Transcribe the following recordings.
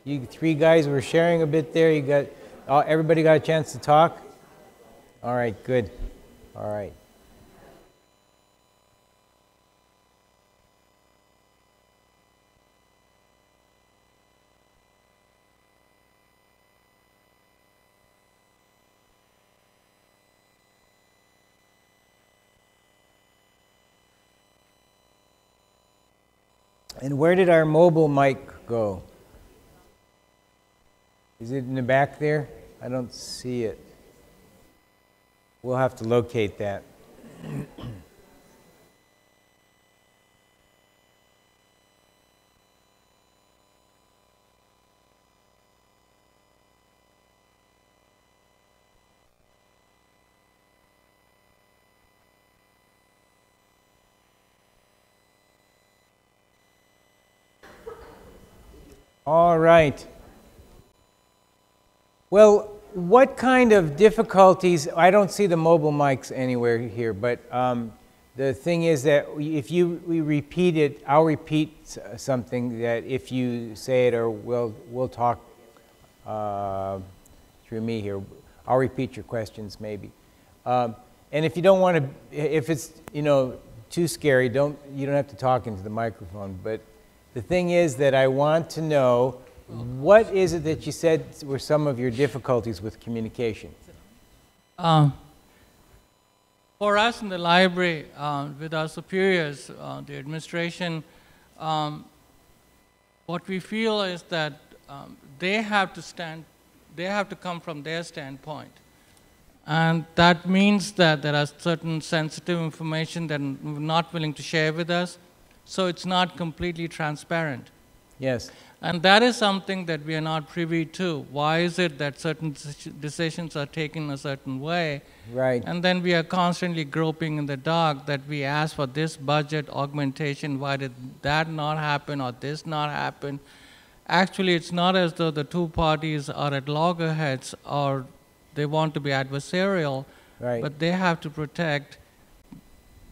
You three guys were sharing a bit there. You got, everybody got a chance to talk? All right, good. All right. And where did our mobile mic go? Is it in the back there? I don't see it. We'll have to locate that. All right. Well, what kind of difficulties, I don't see the mobile mics anywhere here, but the thing is that if we repeat it, I'll repeat something that if you say it, or we'll talk through me here. I'll repeat your questions maybe. And if you don't want to, if it's, too scary, you don't have to talk into the microphone, but the thing is that I want to know, what is it that you said were some of your difficulties with communication? For us in the library, with our superiors, the administration, what we feel is that they have to come from their standpoint. And that means that there are certain sensitive information that we're not willing to share with us. So it's not completely transparent. Yes. And that is something that we are not privy to. Why is it that certain decisions are taken a certain way? Right. And then we are constantly groping in the dark that we ask for this budget augmentation, why did that not happen or this not happen? Actually, it's not as though the two parties are at loggerheads or they want to be adversarial, right, but they have to protect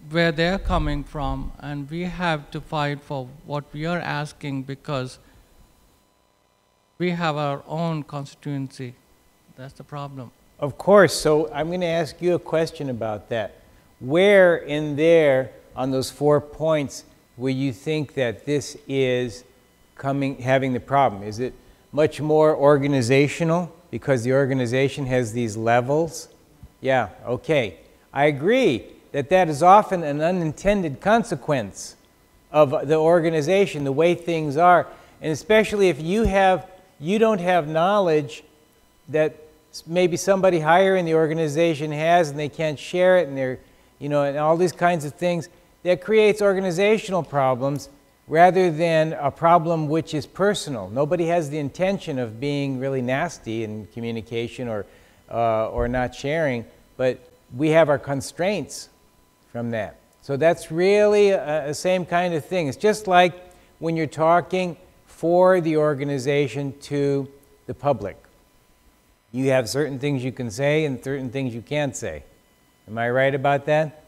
where they're coming from, and we have to fight for what we are asking because we have our own constituency. That's the problem. Of course. So I'm going to ask you a question about that. Where in there, on those 4 points, will you think that this is having the problem? Is it much more organizational because the organization has these levels? Yeah, okay. I agree that is often an unintended consequence of the organization, the way things are, and especially if you don't have knowledge that maybe somebody higher in the organization has, and they can't share it, and they're, and all these kinds of things, that creates organizational problems rather than a problem which is personal. Nobody has the intention of being really nasty in communication or not sharing, but we have our constraints from that. So that's really a same kind of thing. It's just like when you're talking for the organization to the public. You have certain things you can say and certain things you can't say. Am I right about that?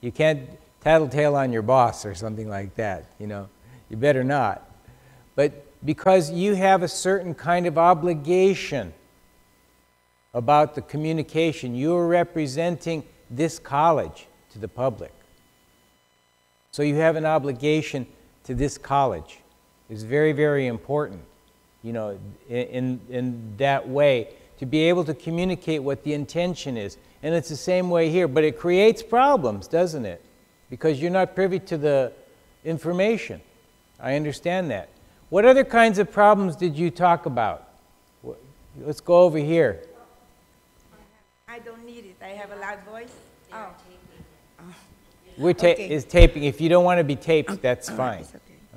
You can't tattletale on your boss or something like that, You better not. But because you have a certain kind of obligation about the communication, you're representing this college to the public. So you have an obligation to this college. It's very, very important, in that way, to be able to communicate what the intention is. And it's the same way here, but it creates problems, doesn't it? Because you're not privy to the information. I understand that. What other kinds of problems did you talk about? Let's go over here. I don't need it. I have a loud voice. Oh. Is taping. If you don't want to be taped, that's fine.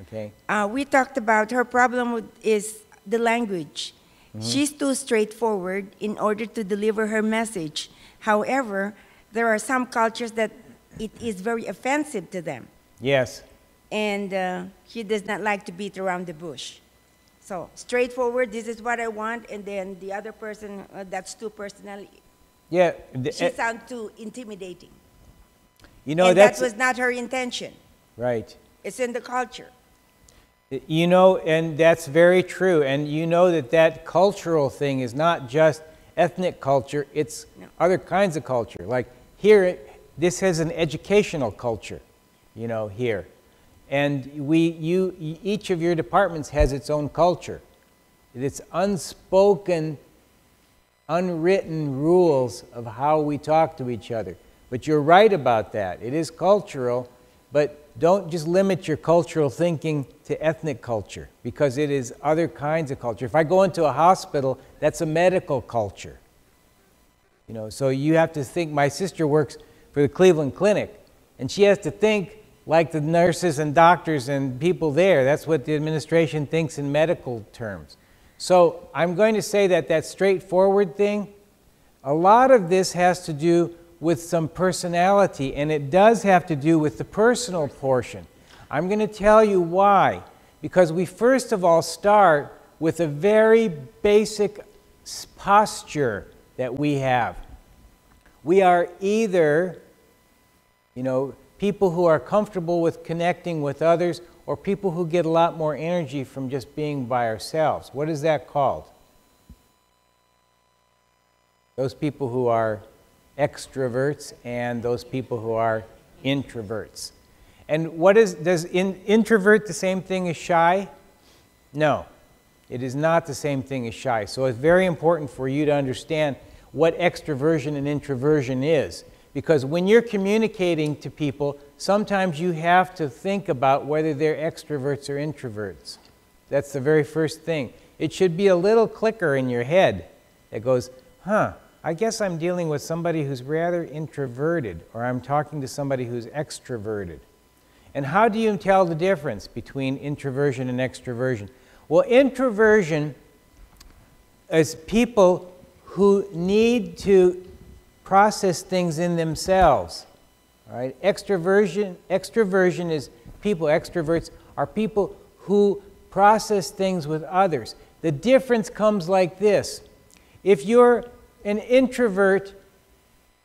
Okay. We talked about her problem is the language. She's too straightforward in order to deliver her message. However, there are some cultures that it is very offensive to them. Yes. And she does not like to beat around the bush. So straightforward, this is what I want, and then the other person, that's too personal. Yeah. She sounds too intimidating. That was not her intention. Right. It's in the culture. You know, and that's very true. And you know that that cultural thing is not just ethnic culture, it's other kinds of culture. Like here, this has an educational culture, you know, here. And each of your departments has its own culture. It's unspoken, unwritten rules of how we talk to each other. But you're right about that. It is cultural, but don't just limit your cultural thinking to ethnic culture, because it is other kinds of culture. If I go into a hospital, that's a medical culture. You know, so you have to think. My sister works for the Cleveland Clinic, and she has to think like the nurses and doctors and people there. That's what the administration thinks in medical terms. So I'm going to say that that straightforward thing, a lot of this has to do with some personality, and it does have to do with the personal portion. I'm going to tell you why. Because we first of all start with a very basic posture that we have. We are either, you know, people who are comfortable with connecting with others, or people who get a lot more energy from just being by ourselves. What is that called? Those people who are extroverts and those people who are introverts. And what is, does introvert the same thing as shy? No, it is not the same thing as shy. So it's very important for you to understand what extroversion and introversion is. Because when you're communicating to people, sometimes you have to think about whether they're extroverts or introverts. That's the very first thing. It should be a little clicker in your head that goes, huh, I guess I'm dealing with somebody who's rather introverted, or I'm talking to somebody who's extroverted. And how do you tell the difference between introversion and extroversion? Well, introversion is people who need to process things in themselves. All right? Extroversion is people, extroverts are people who process things with others. The difference comes like this. If you're an introvert,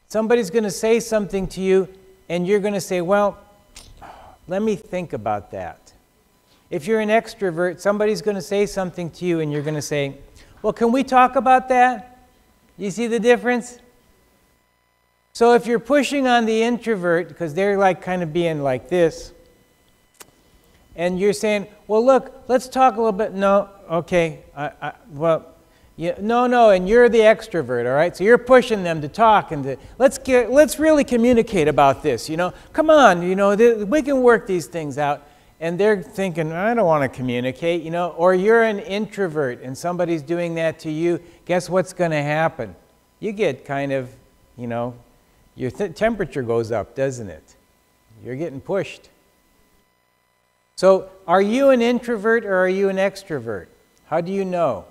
somebody's going to say something to you, and you're going to say, well, let me think about that. If you're an extrovert, somebody's going to say something to you, and you're going to say, well, can we talk about that? You see the difference? So if you're pushing on the introvert, because they're like kind of being like this, and you're saying, well, look, let's talk a little bit. No, okay, well, yeah, no, and you're the extrovert, all right? So you're pushing them to talk and to, let's really communicate about this, you know? Come on, you know, we can work these things out. And they're thinking, I don't want to communicate, you know? Or you're an introvert and somebody's doing that to you. Guess what's going to happen? You get kind of, you know, your temperature goes up, doesn't it? You're getting pushed. So are you an introvert or are you an extrovert? How do you know?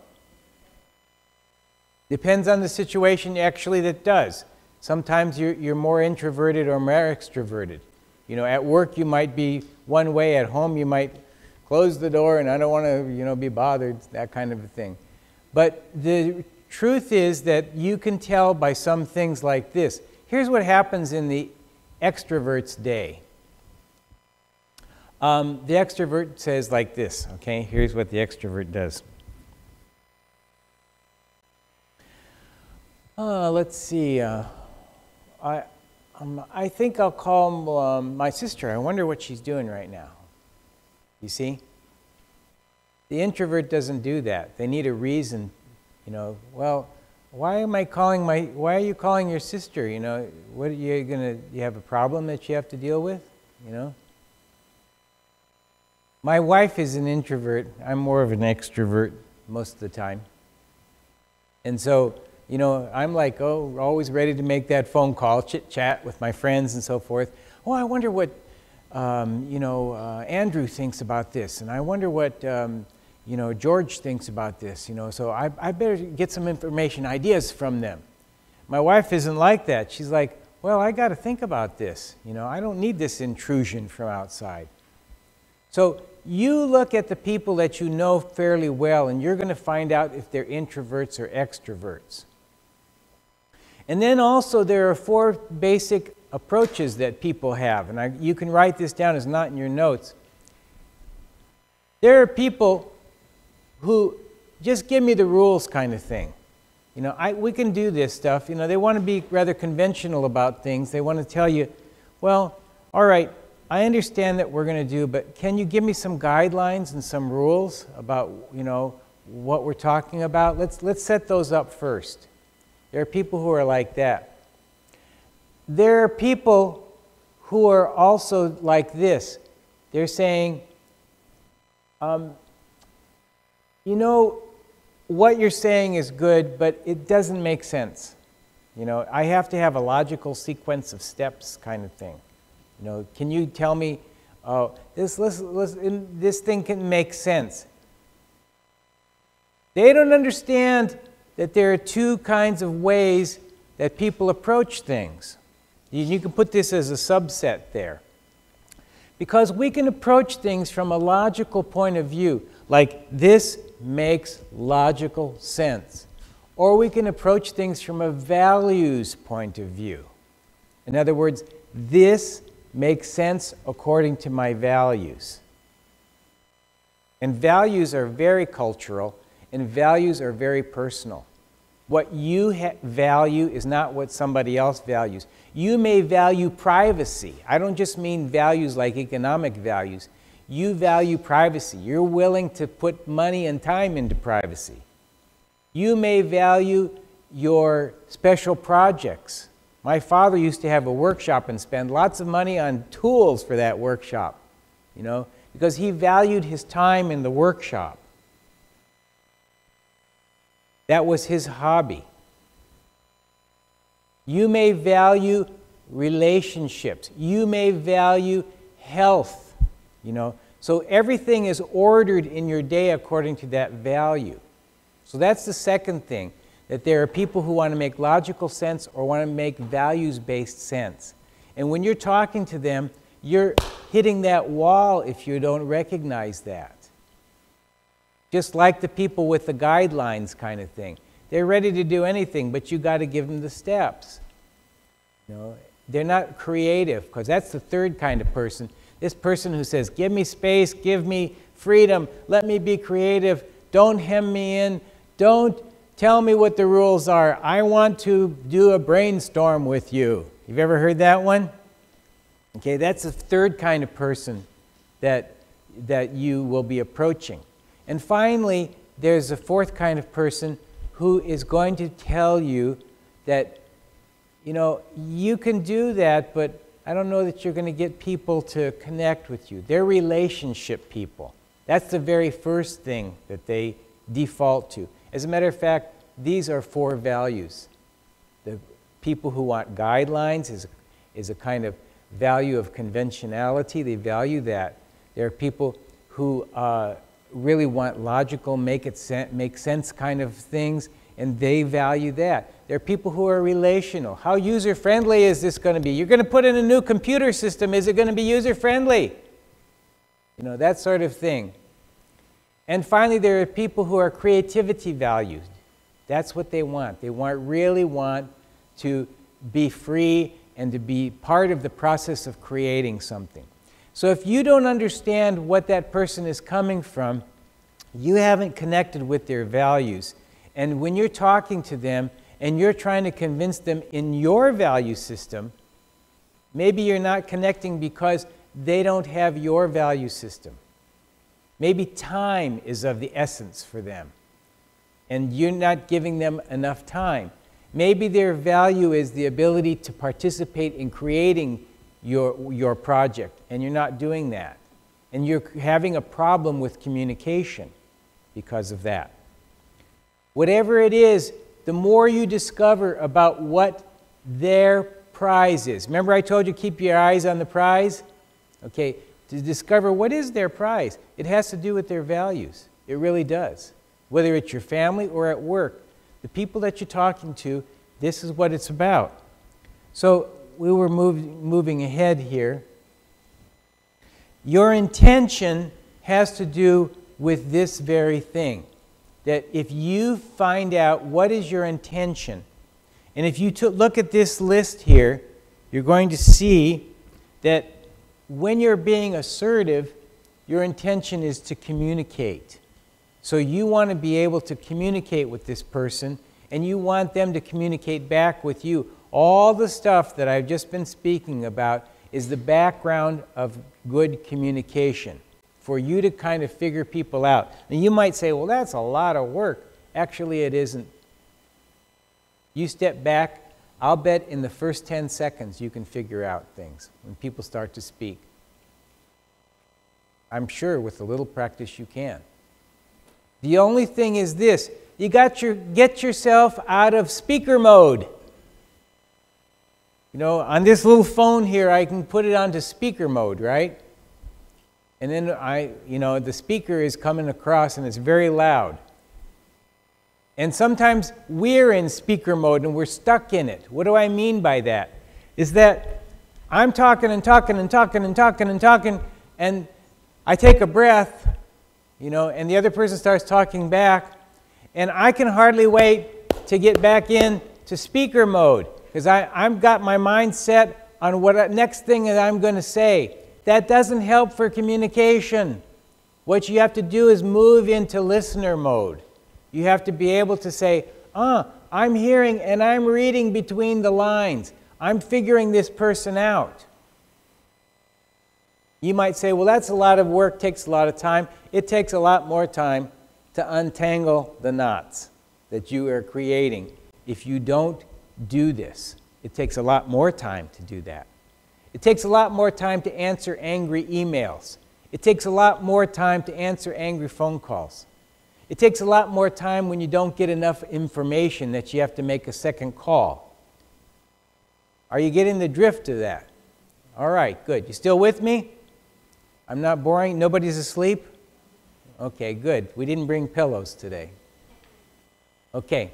Depends on the situation, actually, that does. Sometimes you're more introverted or more extroverted. You know, at work you might be one way, at home you might close the door and I don't want to, you know, be bothered, that kind of a thing. But the truth is that you can tell by some things like this. Here's what happens in the extrovert's day. The extrovert says like this, okay? Here's what the extrovert does. Let's see. I think I'll call my sister. I wonder what she's doing right now. You see? The introvert doesn't do that. They need a reason, you know. Well, why are you calling your sister? You know, what are you you have a problem that you have to deal with? You know? My wife is an introvert. I'm more of an extrovert most of the time. And so, you know, I'm like, oh, always ready to make that phone call, chit-chat with my friends and so forth. Oh, I wonder what, you know, Andrew thinks about this, and I wonder what, you know, George thinks about this, you know, so I better get some information, ideas from them. My wife isn't like that. She's like, well, I got to think about this. You know, I don't need this intrusion from outside. So you look at the people that you know fairly well, and you're going to find out if they're introverts or extroverts. And then also there are 4 basic approaches that people have, and you can write this down, it's not in your notes. There are people who just give me the rules kind of thing. You know, we can do this stuff. You know, they want to be rather conventional about things. They want to tell you, well, all right, I understand that we're going to do, but can you give me some guidelines and some rules about, you know, what we're talking about? Let's set those up first. There are people who are like that. There are people who are also like this. They're saying, you know, what you're saying is good, but it doesn't make sense. You know, I have to have a logical sequence of steps kind of thing. You know, can you tell me, this thing can make sense? They don't understand that there are two kinds of ways that people approach things. You can put this as a subset there. Because we can approach things from a logical point of view, like this makes logical sense. Or we can approach things from a values point of view. In other words, this makes sense according to my values. And values are very cultural, and values are very personal. What you value is not what somebody else values. You may value privacy. I don't just mean values like economic values. You value privacy. You're willing to put money and time into privacy. You may value your special projects. My father used to have a workshop and spend lots of money on tools for that workshop, you know, because he valued his time in the workshop. That was his hobby. You may value relationships. You may value health, you know. So everything is ordered in your day according to that value. So that's the second thing, that there are people who want to make logical sense or want to make values-based sense. And when you're talking to them, you're hitting that wall if you don't recognize that. Just like the people with the guidelines kind of thing. They're ready to do anything, but you got to give them the steps. You know, they're not creative, because that's the third kind of person. This person who says, give me space, give me freedom, let me be creative, don't hem me in, don't tell me what the rules are. I want to do a brainstorm with you. You've ever heard that one? Okay, that's the third kind of person that you will be approaching. And finally, there's a fourth kind of person who is going to tell you that, you know, you can do that, but I don't know that you're going to get people to connect with you. They're relationship people. That's the very first thing that they default to. As a matter of fact, these are 4 values. The people who want guidelines is a kind of value of conventionality. They value that. There are people who really want logical, make sense kind of things, and they value that. There are people who are relational. How user-friendly is this going to be? You're going to put in a new computer system. Is it going to be user-friendly? You know, that sort of thing. And finally, there are people who are creativity valued. That's what they want. They really want to be free and to be part of the process of creating something. So if you don't understand what that person is coming from, you haven't connected with their values. And when you're talking to them and you're trying to convince them in your value system, maybe you're not connecting because they don't have your value system. Maybe time is of the essence for them, and you're not giving them enough time. Maybe their value is the ability to participate in creating your project, and you're not doing that. And you're having a problem with communication because of that. Whatever it is, the more you discover about what their prize is. Remember I told you keep your eyes on the prize? Okay, to discover what is their prize. It has to do with their values. It really does. Whether it's your family or at work, the people that you're talking to, this is what it's about. So we were moving ahead here. Your intention has to do with this very thing. That if you find out what is your intention, and if you look at this list here, you're going to see that when you're being assertive, your intention is to communicate. So you want to be able to communicate with this person, and you want them to communicate back with you. All the stuff that I've just been speaking about is the background of good communication, for you to kind of figure people out. And you might say, well, that's a lot of work. Actually, it isn't. You step back, I'll bet in the first 10 seconds you can figure out things when people start to speak. I'm sure with a little practice you can. The only thing is this, you get yourself out of speaker mode. You know, on this little phone here, I can put it onto speaker mode, right? And then the speaker is coming across and it's very loud. And sometimes we're in speaker mode and we're stuck in it. What do I mean by that? Is that I'm talking and talking and talking and talking and talking, and I take a breath, and the other person starts talking back, and I can hardly wait to get back into speaker mode because I've got my mind set on what next thing that I'm going to say. That doesn't help for communication. What you have to do is move into listener mode. You have to be able to say, I'm hearing and I'm reading between the lines. I'm figuring this person out. You might say, well, that's a lot of work, takes a lot of time. It takes a lot more time to untangle the knots that you are creating. If you don't do this, it takes a lot more time to do that. It takes a lot more time to answer angry emails. It takes a lot more time to answer angry phone calls. It takes a lot more time when you don't get enough information that you have to make a second call. Are you getting the drift of that? All right, good. You still with me? I'm not boring? Nobody's asleep? Okay, good. We didn't bring pillows today. Okay.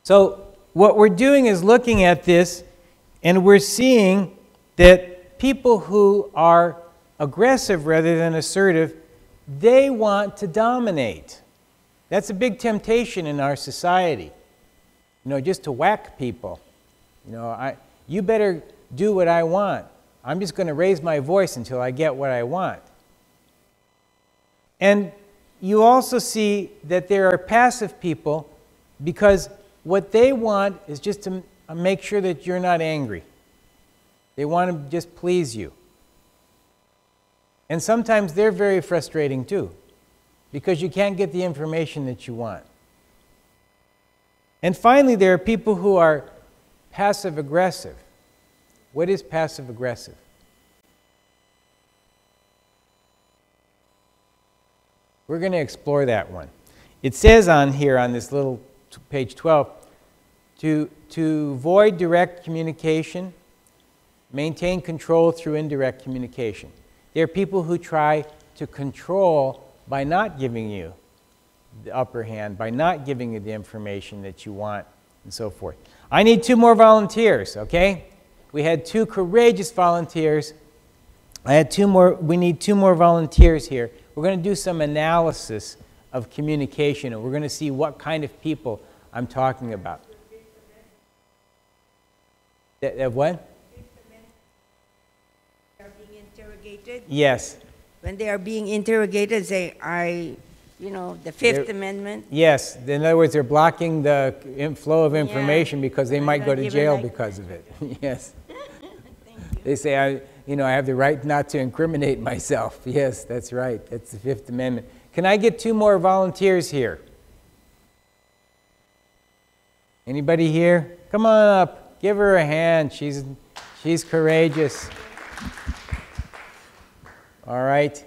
So what we're doing is looking at this, and we're seeing that people who are aggressive rather than assertive, they want to dominate. That's a big temptation in our society, just to whack people. You better do what I want. I'm just going to raise my voice until I get what I want. And you also see that there are passive people because what they want is just to make sure that you're not angry. They want to just please you. And sometimes they're very frustrating too, because you can't get the information that you want. And finally, there are people who are passive-aggressive. What is passive-aggressive? We're going to explore that one. It says on here, on this little page 12, to avoid direct communication, maintain control through indirect communication. There are people who try to control by not giving you the upper hand, by not giving you the information that you want, and so forth. I need 2 more volunteers, okay? We had 2 courageous volunteers. We need 2 more volunteers here. We're going to do some analysis of communication, and we're going to see what kind of people I'm talking about. What? Yes. When they are being interrogated, say, the Fifth Amendment. Yes. In other words, they're blocking the flow of information because they might go to jail because of it. Yes. They say, I have the right not to incriminate myself. Yes, that's right. That's the Fifth Amendment. Can I get 2 more volunteers here? Anybody here? Come on up. Give her a hand. She's courageous. All right.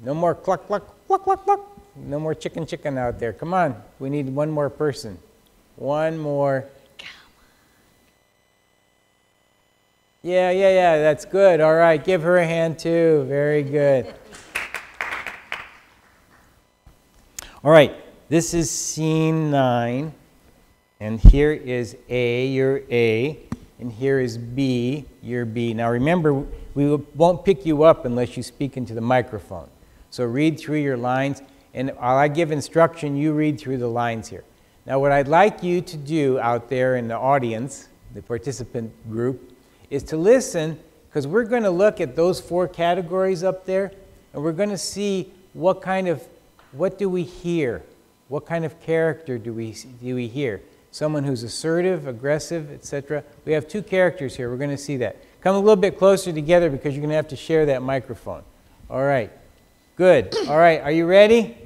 No more cluck, cluck, cluck, cluck, cluck. No more chicken out there. Come on. We need 1 more person. 1 more. Yeah. That's good. All right. Give her a hand too. Very good. All right. This is scene 9. And here is A. You're A. And here is B. You're B. Now remember, we won't pick you up unless you speak into the microphone. So read through your lines, and while I give instruction, you read through the lines here. Now what I'd like you to do out there in the audience, the participant group, is to listen, because we're going to look at those 4 categories up there, and and we're going to see what do we hear? What kind of character do we hear? Someone who's assertive, aggressive, etc. We have two characters here. We're going to see that. Come a little bit closer together because you're going to have to share that microphone. All right. Good. All right. Are you ready?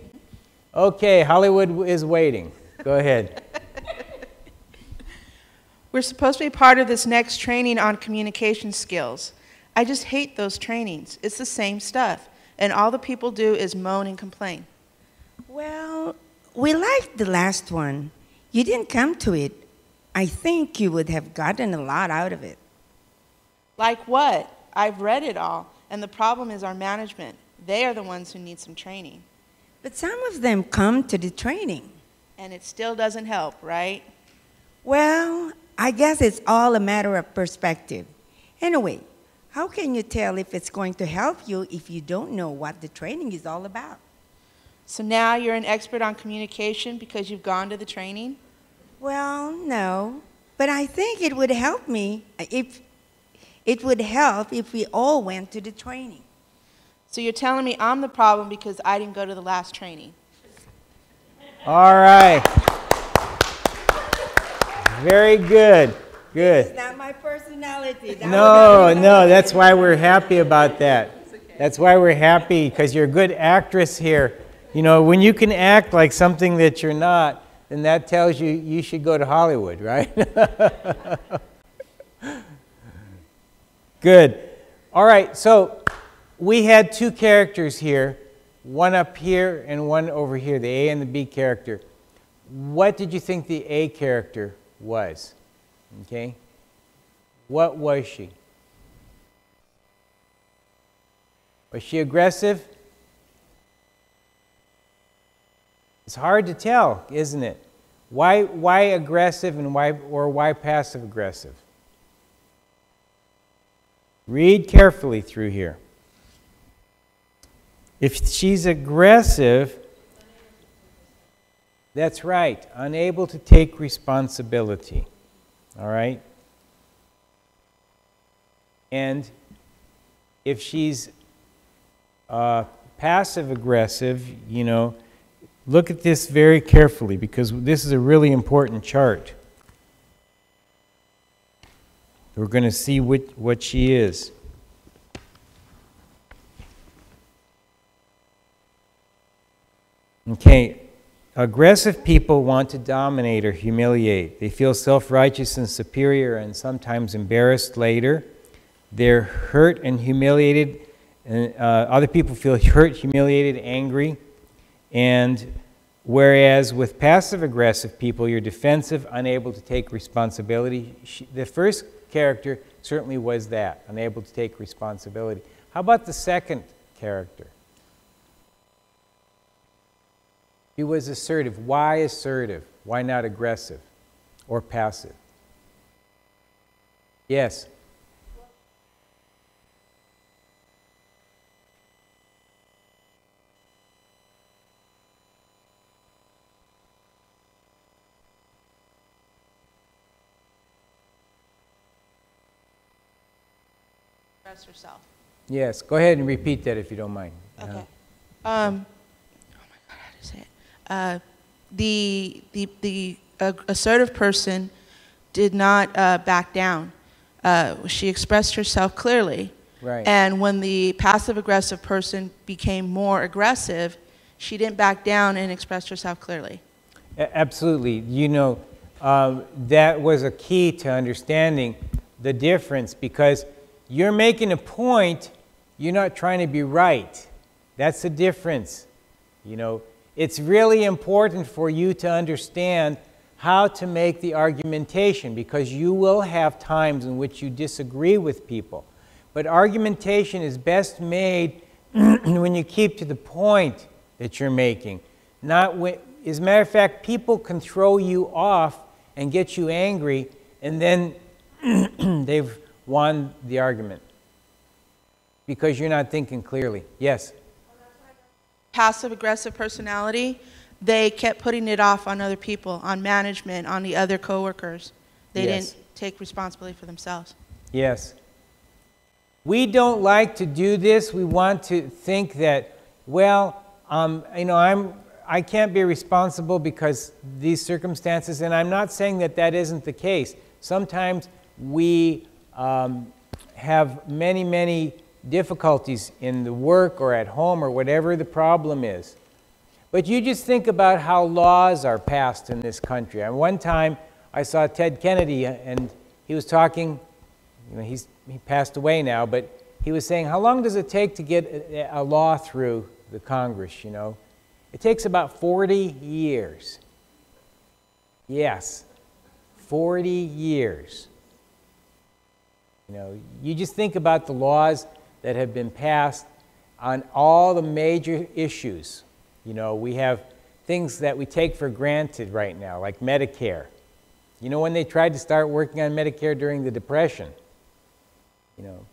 Okay. Hollywood is waiting. Go ahead. We're supposed to be part of this next training on communication skills. I just hate those trainings. It's the same stuff, and all the people do is moan and complain. Well, we liked the last one. You didn't come to it. I think you would have gotten a lot out of it. Like what? I've read it all, and the problem is our management. They are the ones who need some training. But some of them come to the training. And it still doesn't help, right? Well, I guess it's all a matter of perspective. Anyway, how can you tell if it's going to help you if you don't know what the training is all about? So now you're an expert on communication because you've gone to the training? Well, no, but I think it would help me if we all went to the training. So you're telling me I'm the problem because I didn't go to the last training? All right. Very good. Good. It's not my personality. No, that's why we're happy about that. That's why we're happy, because you're a good actress here. You know, when you can act like something that you're not, then that tells you you should go to Hollywood, right? Good. All right, so we had two characters here, one up here and one over here, the A and the B character. What did you think the A character was? Okay? What was she? Was she aggressive? It's hard to tell, isn't it? Why aggressive and why passive aggressive? Read carefully through here. If she's aggressive, that's right, unable to take responsibility. All right? And if she's passive aggressive, you know, look at this very carefully because this is a really important chart. We're going to see what she is. Okay, aggressive people want to dominate or humiliate. They feel self-righteous and superior and sometimes embarrassed later. They're hurt and humiliated. And, other people feel hurt, humiliated, angry. And whereas with passive-aggressive people, you're defensive, unable to take responsibility. The first character certainly was that, unable to take responsibility. How about the second character? He was assertive. Why assertive? Why not aggressive or passive? Yes? Herself. Yes, go ahead and repeat that if you don't mind. Okay. Oh my God, how to say it? The assertive person did not back down. She expressed herself clearly. Right. And when the passive-aggressive person became more aggressive, she didn't back down and expressed herself clearly. Absolutely. You know, that was a key to understanding the difference because you're making a point, you're not trying to be right. That's the difference. You know, it's really important for you to understand how to make the argumentation because you will have times in which you disagree with people. But argumentation is best made when you keep to the point that you're making. Not when, as a matter of fact, people can throw you off and get you angry and then they've won the argument because you're not thinking clearly. Yes? Passive-aggressive personality, they kept putting it off on other people, on management, on the other coworkers. They Yes. didn't take responsibility for themselves. Yes. We don't like to do this. We want to think that, well, you know, I can't be responsible because these circumstances, and I'm not saying that that isn't the case. Sometimes we have many, many difficulties in the work or at home or whatever the problem is. But you just think about how laws are passed in this country. And one time I saw Ted Kennedy, and he was talking, you know, he passed away now, but he was saying, how long does it take to get a law through the Congress, you know? It takes about 40 years. Yes, 40 years. You know, you just think about the laws that have been passed on all the major issues. You know, we have things that we take for granted right now, like Medicare. You know, when they tried to start working on Medicare during the Depression, you know,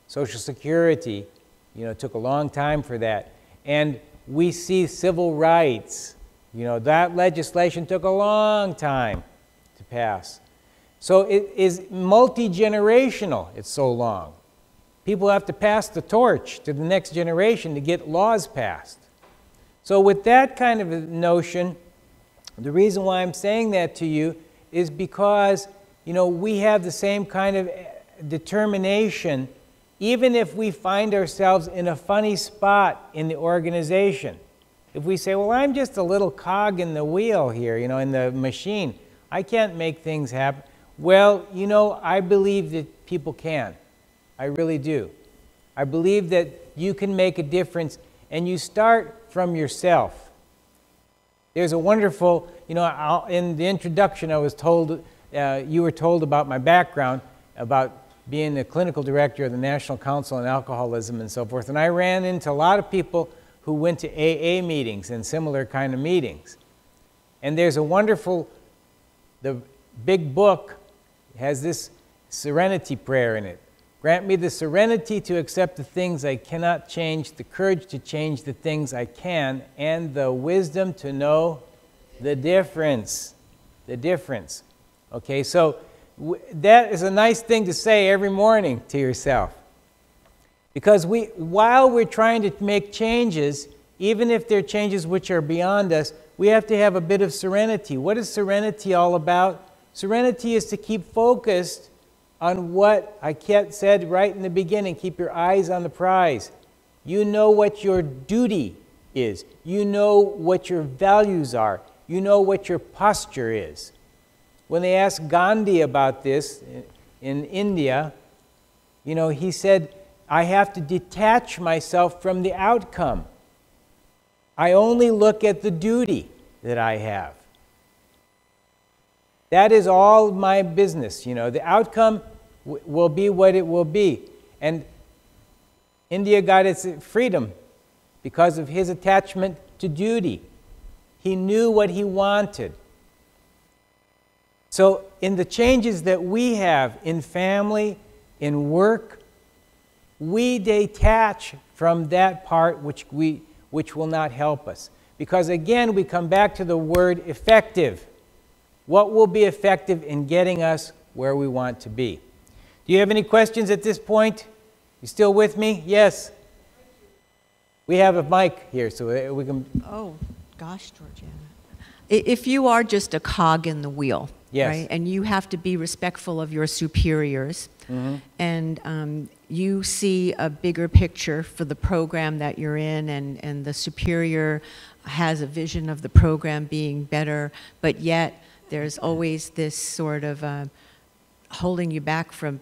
Social Security, you know, took a long time for that. And we see civil rights. You know, that legislation took a long time to pass. So it is multi-generational, it's so long. People have to pass the torch to the next generation to get laws passed. So with that kind of a notion, the reason why I'm saying that to you is because, you know, we have the same kind of determination even if we find ourselves in a funny spot in the organization. If we say, well, I'm just a little cog in the wheel here, you know, in the machine. I can't make things happen. Well, you know, I believe that people can. I really do. I believe that you can make a difference, and you start from yourself. There's a wonderful, you know, in the introduction I was told, you were told about my background, about being the clinical director of the National Council on Alcoholism and so forth. And I ran into a lot of people who went to AA meetings and similar kind of meetings. And there's a wonderful, the big book has this serenity prayer in it. Grant me the serenity to accept the things I cannot change, the courage to change the things I can, and the wisdom to know the difference. The difference. Okay, so that is a nice thing to say every morning to yourself. Because while we're trying to make changes, even if they're changes which are beyond us, we have to have a bit of serenity. What is serenity all about? Serenity is to keep focused on what I said right in the beginning. Keep your eyes on the prize. You know what your duty is. You know what your values are. You know what your posture is. When they asked Gandhi about this in India, you know, he said, I have to detach myself from the outcome. I only look at the duty that I have. That is all my business, you know. The outcome will be what it will be. And India got its freedom because of his attachment to duty. He knew what he wanted. So in the changes that we have in family, in work, we detach from that part which will not help us. Because again, we come back to the word effective. What will be effective in getting us where we want to be? Do you have any questions at this point? You still with me? Yes? We have a mic here, so we can... Oh, gosh, Georgiana. If you are just a cog in the wheel, yes, right, and you have to be respectful of your superiors, and you see a bigger picture for the program that you're in, and the superior has a vision of the program being better, but yet there's always this sort of holding you back from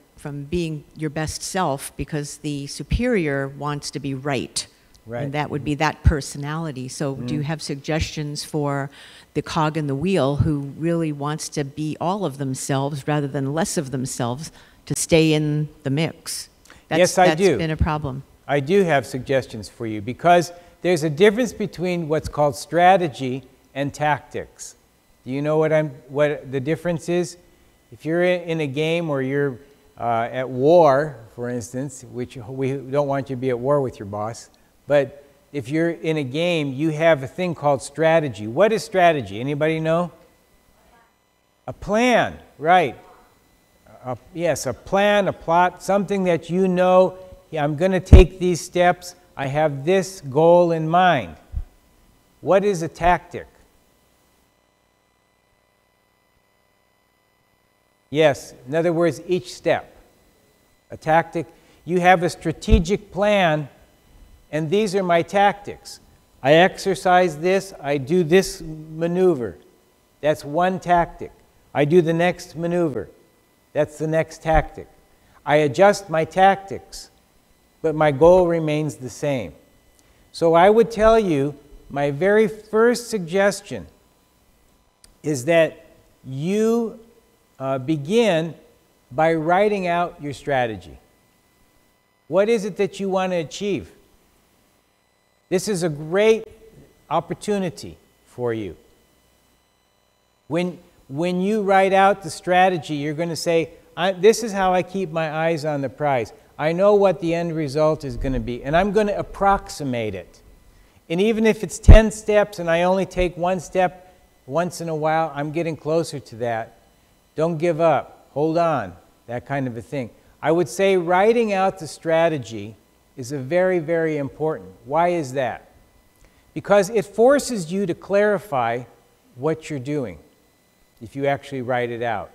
being your best self because the superior wants to be right. Right. And that would be that personality. So do you have suggestions for the cog in the wheel who really wants to be all of themselves rather than less of themselves to stay in the mix? Yes, I do. That's been a problem. I do have suggestions for you because there's a difference between what's called strategy and tactics. Do you know what the difference is? If you're in a game or you're at war, for instance, which we don't want you to be at war with your boss, but if you're in a game, you have a thing called strategy. What is strategy? Anybody know? A plan, right. yes, a plan, a plot, something that you know, yeah, I'm going to take these steps, I have this goal in mind. What is a tactic? Yes, in other words, each step. A tactic, you have a strategic plan, and these are my tactics. I exercise this, I do this maneuver. That's one tactic. I do the next maneuver. That's the next tactic. I adjust my tactics, but my goal remains the same. So I would tell you, my very first suggestion is that you begin by writing out your strategy. What is it that you want to achieve? This is a great opportunity for you. When you write out the strategy, you're going to say, this is how I keep my eyes on the prize. I know what the end result is going to be, and I'm going to approximate it. And even if it's 10 steps and I only take one step once in a while, I'm getting closer to that. Don't give up. Hold on. That kind of a thing. I would say writing out the strategy is a very, very important. Why is that? Because it forces you to clarify what you're doing if you actually write it out.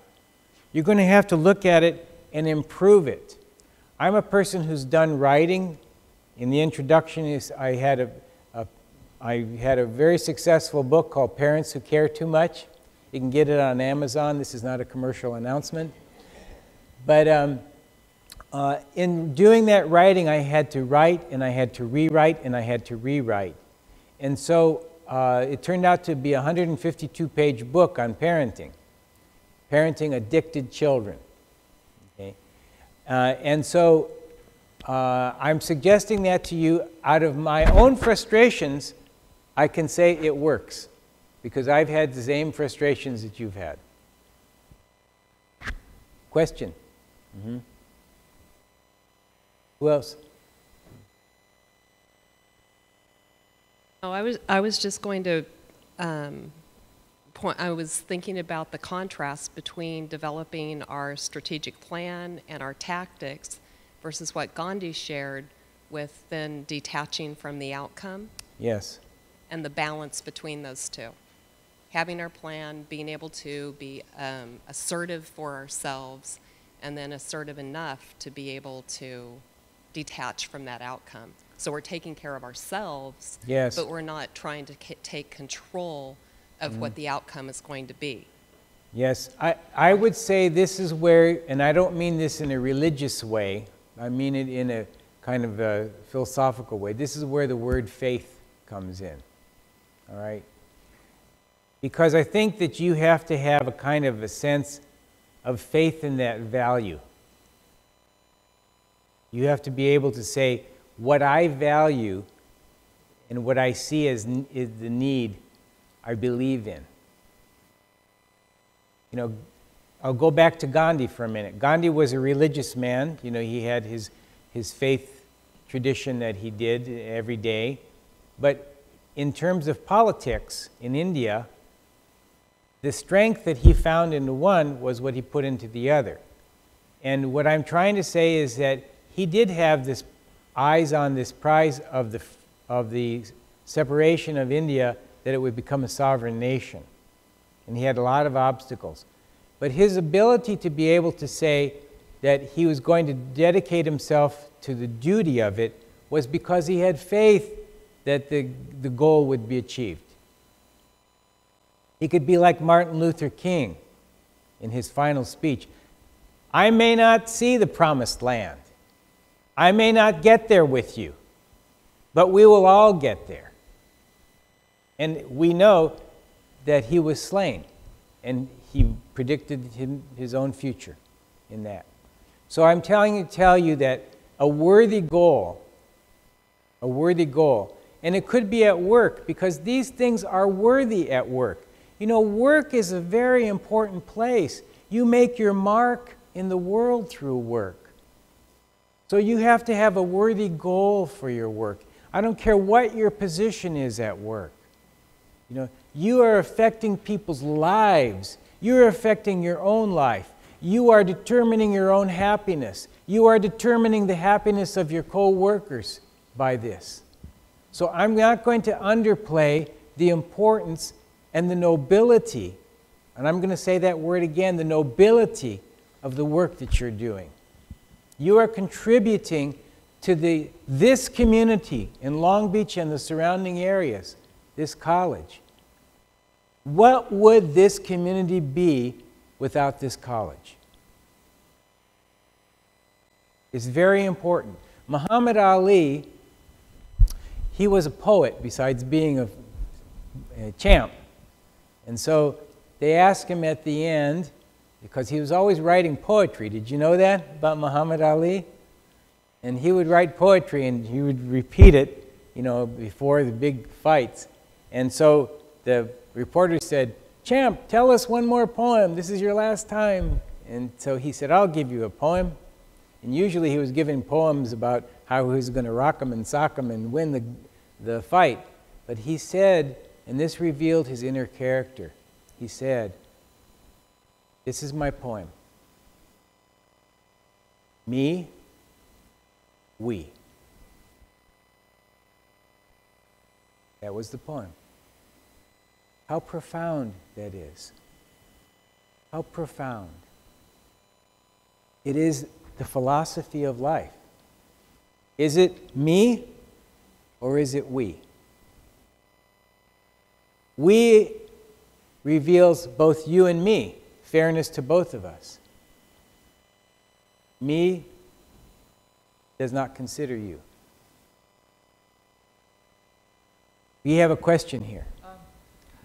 You're going to have to look at it and improve it. I'm a person who's done writing. In the introduction, I had a very successful book called Parents Who Care Too Much. You can get it on Amazon. This is not a commercial announcement. But in doing that writing, I had to write, and I had to rewrite, and I had to rewrite. And so it turned out to be a 152-page book on parenting addicted children. Okay? And so I'm suggesting that to you out of my own frustrations. I can say it works because I've had the same frustrations that you've had. Question? Mm-hmm. Who else? Oh, I was just going to I was thinking about the contrast between developing our strategic plan and our tactics versus what Gandhi shared with then detaching from the outcome. Yes. And the balance between those two. Having our plan, being able to be assertive for ourselves, and then assertive enough to be able to detach from that outcome. So we're taking care of ourselves, yes, but we're not trying to take control of what the outcome is going to be. Yes, I would say this is where, and I don't mean this in a religious way, I mean it in a kind of a philosophical way. This is where the word faith comes in, all right? Because I think that you have to have a kind of a sense of faith in that value. You have to be able to say, what I value and what I see as is the need, I believe in. You know, I'll go back to Gandhi for a minute. Gandhi was a religious man. You know, he had his faith tradition that he did every day. But in terms of politics in India, the strength that he found in the one was what he put into the other. And what I'm trying to say is that he did have this eyes on this prize of the separation of India, that it would become a sovereign nation. And he had a lot of obstacles. But his ability to be able to say that he was going to dedicate himself to the duty of it was because he had faith that the goal would be achieved. He could be like Martin Luther King in his final speech. I may not see the promised land. I may not get there with you, but we will all get there. And we know that he was slain, and he predicted his own future in that. So I'm tell you that a worthy goal, and it could be at work, because these things are worthy at work. You know, work is a very important place. You make your mark in the world through work. So you have to have a worthy goal for your work. I don't care what your position is at work. You know, you are affecting people's lives. You're affecting your own life. You are determining your own happiness. You are determining the happiness of your co-workers by this. So I'm not going to underplay the importance and the nobility, and I'm going to say that word again, the nobility of the work that you're doing. You are contributing to this community in Long Beach and the surrounding areas, this college. What would this community be without this college? It's very important. Muhammad Ali, he was a poet besides being a champ. And so they asked him at the end, because he was always writing poetry. Did you know that about Muhammad Ali? And he would write poetry and he would repeat it, you know, before the big fights. And so the reporter said, "Champ, tell us one more poem. This is your last time." And so he said, "I'll give you a poem." And usually he was giving poems about how he was going to rock him and sock him and win the fight. But he said, and this revealed his inner character, he said, "This is my poem. Me, we." That was the poem. How profound that is. How profound. It is the philosophy of life. Is it me or is it we? We reveals both you and me, fairness to both of us. Me does not consider you. We have a question here.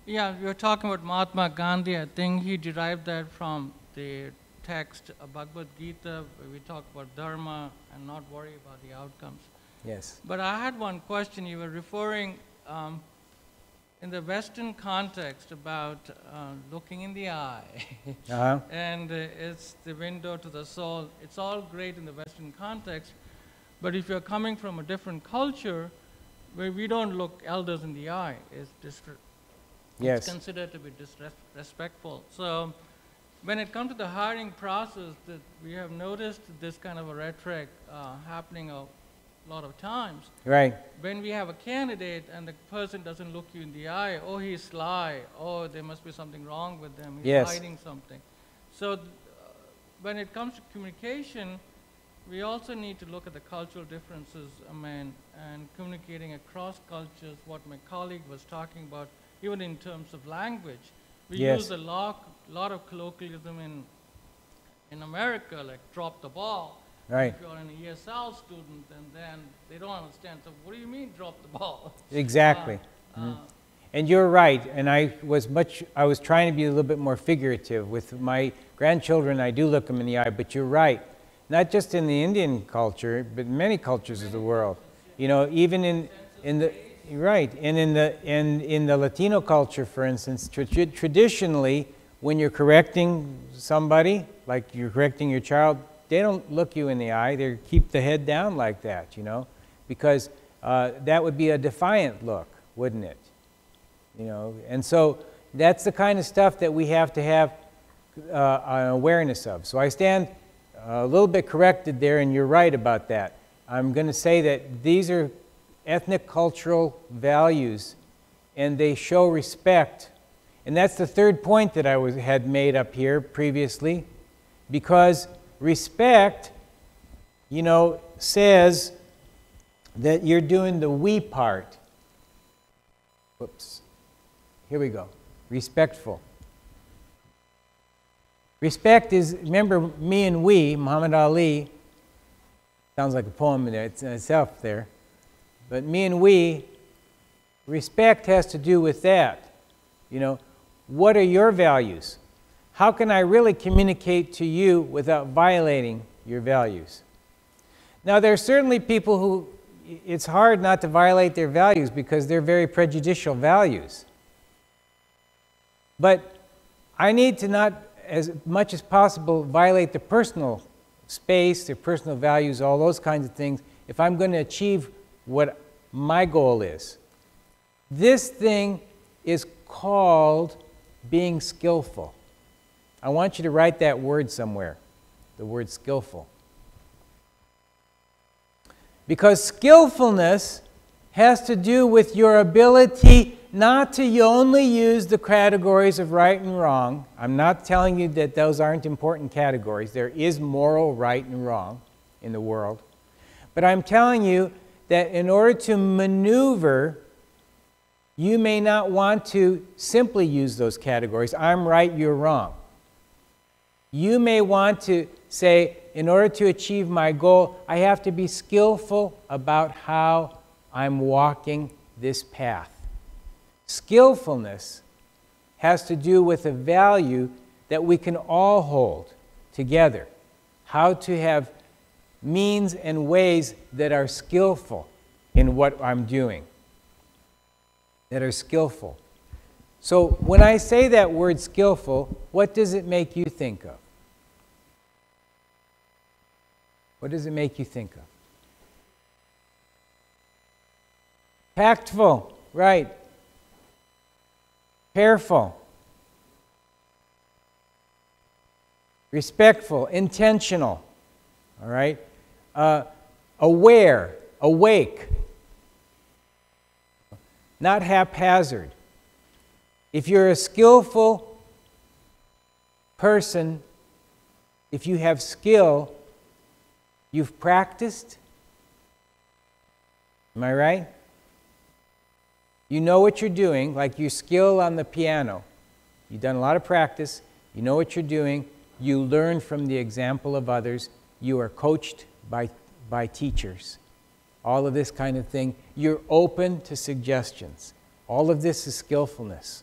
Yeah, we were talking about Mahatma Gandhi. I think he derived that from the text of Bhagavad Gita, where we talk about dharma and not worry about the outcomes. Yes. But I had one question. You were referring in the Western context about looking in the eye. Uh-huh. And it's the window to the soul. It's all great in the Western context, but if you're coming from a different culture where we don't look elders in the eye, Yes. it's considered to be disrespectful. So when it comes to the hiring process, that we have noticed this kind of a rhetoric happening a lot of times. Right. When we have a candidate and the person doesn't look you in the eye, oh, he's sly, oh, there must be something wrong with them, he's Yes. hiding something. So when it comes to communication, we also need to look at the cultural differences, and communicating across cultures, what my colleague was talking about, even in terms of language. We Yes. use a lot of colloquialism in America, like drop the ball. Right. If you're an ESL student, and then they don't understand, so what do you mean drop the ball? Exactly. And you're right, and I was trying to be a little bit more figurative. With my grandchildren, I do look them in the eye, but you're right. Not just in the Indian culture, but many cultures of the world. You know, even in the right, and in the Latino culture, for instance, traditionally, when you're correcting somebody, like you're correcting your child, they don't look you in the eye. They keep the head down like that, you know, because that would be a defiant look, wouldn't it? You know, and so that's the kind of stuff that we have to have an awareness of. So I stand a little bit corrected there, and you're right about that. I'm going to say that these are ethnic cultural values, and they show respect. And that's the third point that I had made up here previously, because respect, you know, says that you're doing the we part. Whoops. Here we go. Respectful. Respect is, remember, me and we, Muhammad Ali, sounds like a poem in itself there, but me and we, respect has to do with that. You know, what are your values? How can I really communicate to you without violating your values? Now, there are certainly people who, it's hard not to violate their values because they're very prejudicial values. But I need to not, as much as possible, violate the personal space, the personal values, all those kinds of things, if I'm going to achieve what my goal is. This thing is called being skillful. I want you to write that word somewhere, the word skillful. Because skillfulness has to do with your ability not to only use the categories of right and wrong. I'm not telling you that those aren't important categories. There is moral right and wrong in the world. But I'm telling you that in order to maneuver, you may not want to simply use those categories. I'm right, you're wrong. You may want to say, in order to achieve my goal, I have to be skillful about how I'm walking this path. Skillfulness has to do with a value that we can all hold together. How to have means and ways that are skillful in what I'm doing. That are skillful. So when I say that word skillful, what does it make you think of? What does it make you think of? Tactful, right. Careful. Respectful, intentional, all right. Aware, awake. Not haphazard. If you're a skillful person, if you have skill, you've practiced. Am I right? You know what you're doing, like your skill on the piano. You've done a lot of practice. You know what you're doing. You learn from the example of others. You are coached by teachers. All of this kind of thing. You're open to suggestions. All of this is skillfulness.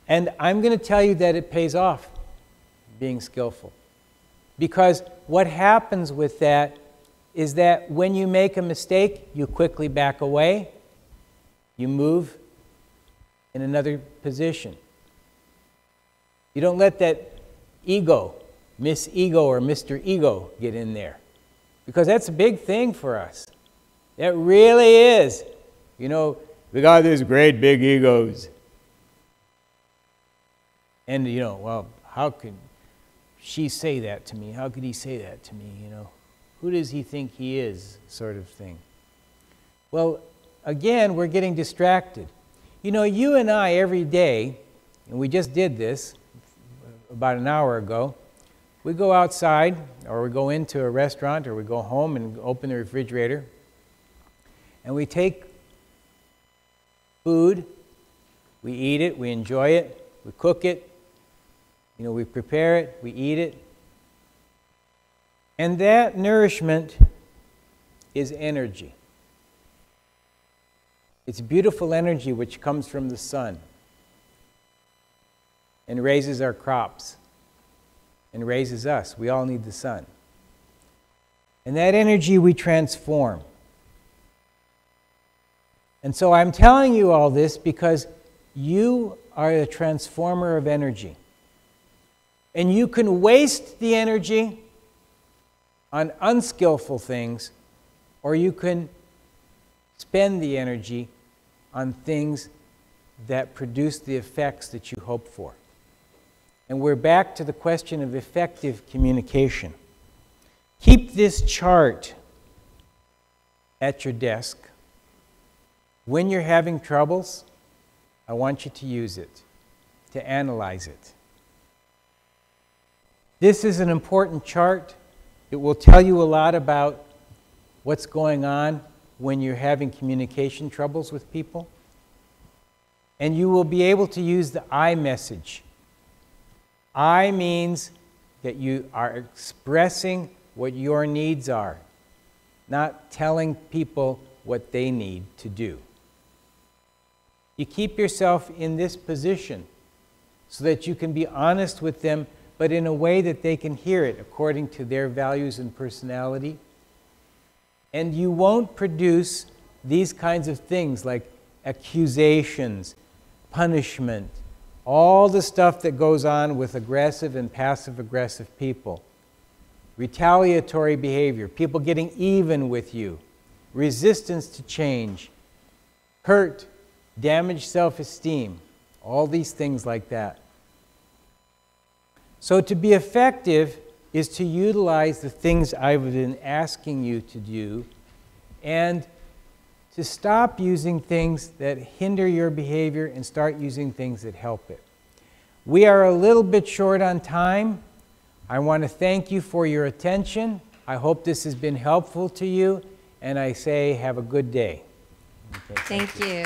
And I'm going to tell you that it pays off, being skillful. Because what happens with that is that when you make a mistake, you quickly back away. You move in another position. You don't let that ego, Miss Ego or Mr. Ego, get in there. Because that's a big thing for us. It really is. You know, we got these great big egos. And, you know, well, how could she say that to me? How could he say that to me, you know? Who does he think he is, sort of thing. Well, again, we're getting distracted. You know, you and I every day, and we just did this about an hour ago, we go outside, or we go into a restaurant, or we go home and open the refrigerator, and we take food, we eat it, we enjoy it, we cook it, you know, we prepare it, we eat it. And that nourishment is energy. It's beautiful energy which comes from the sun and raises our crops and raises us. We all need the sun. And that energy we transform. And so I'm telling you all this because you are a transformer of energy. And you can waste the energy on unskillful things, or you can spend the energy on things that produce the effects that you hope for. And we're back to the question of effective communication. Keep this chart at your desk. When you're having troubles, I want you to use it, to analyze it. This is an important chart. It will tell you a lot about what's going on when you're having communication troubles with people. And you will be able to use the I message. I means that you are expressing what your needs are, not telling people what they need to do. You keep yourself in this position so that you can be honest with them, but in a way that they can hear it according to their values and personality. And you won't produce these kinds of things like accusations, punishment, all the stuff that goes on with aggressive and passive-aggressive people. Retaliatory behavior, people getting even with you, resistance to change, hurt, damaged self-esteem, all these things like that. So to be effective is to utilize the things I've been asking you to do and to stop using things that hinder your behavior and start using things that help it. We are a little bit short on time. I want to thank you for your attention. I hope this has been helpful to you, and I say have a good day. Okay, Thank you.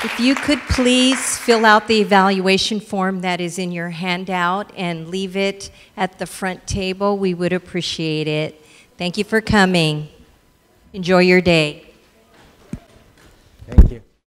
If you could please fill out the evaluation form that is in your handout and leave it at the front table, we would appreciate it. Thank you for coming. Enjoy your day.